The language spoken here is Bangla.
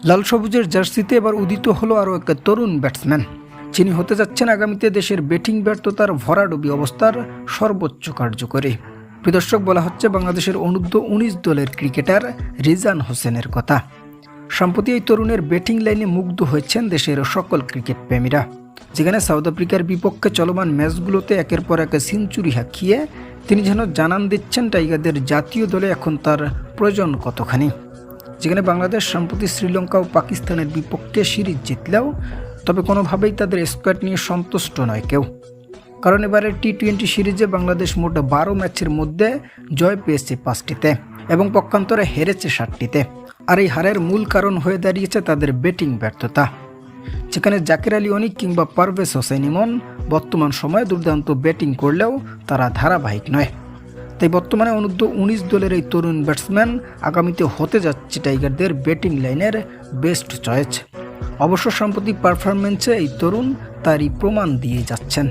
লাল সবুজের জার্সিতে এবার উদিত হলো আরও এক তরুণ ব্যাটসম্যান, যিনি হতে যাচ্ছেন আগামীতে দেশের ব্যাটিং ব্যর্থতার ভরাডুবি অবস্থার সর্বোচ্চ কার্যকরী। দর্শক, বলা হচ্ছে বাংলাদেশের অনূর্ধ্ব-19 দলের ক্রিকেটার রিজান হোসেনের কথা। সম্প্রতি এই তরুণের ব্যাটিং লাইনে মুগ্ধ হয়েছেন দেশের সকল ক্রিকেট প্রেমীরা, যেখানে সাউথ আফ্রিকার বিপক্ষে চলমান ম্যাচগুলোতে একের পর এক সেঞ্চুরি হাঁকিয়ে তিনি যেন জানান দিচ্ছেন টাইগারদের জাতীয় দলে এখন তার প্রয়োজন কতখানি। যেখানে বাংলাদেশ সম্প্রতি শ্রীলঙ্কা ও পাকিস্তানের বিপক্ষে সিরিজ জিতলেও তবে কোনোভাবেই তাদের স্কোয়াড নিয়ে সন্তুষ্ট নয় কেউ। কারণ এবারের টি-20 সিরিজে বাংলাদেশ মোট 12 ম্যাচের মধ্যে জয় পেয়েছে 5টিতে এবং পক্ষান্তরে হেরেছে 7টিতে। আর এই হারের মূল কারণ হয়ে দাঁড়িয়েছে তাদের ব্যাটিং ব্যর্থতা, যেখানে জাকির আলী অনিক কিংবা পারভেজ হোসেন ইমন বর্তমান সময়ে দুর্দান্ত ব্যাটিং করলেও তারা ধারাবাহিক নয়। তাই বর্তমানে অনূর্ধ্ব-19 দলের এই তরুণ ব্যাটসম্যান আগামীতে হতে যাচ্ছে টাইগারদের ব্যাটিং লাইনের বেস্ট চয়েস। অবশ্য সম্প্রতি পারফরম্যান্সে এই তরুণ তারই প্রমাণ দিয়ে যাচ্ছেন।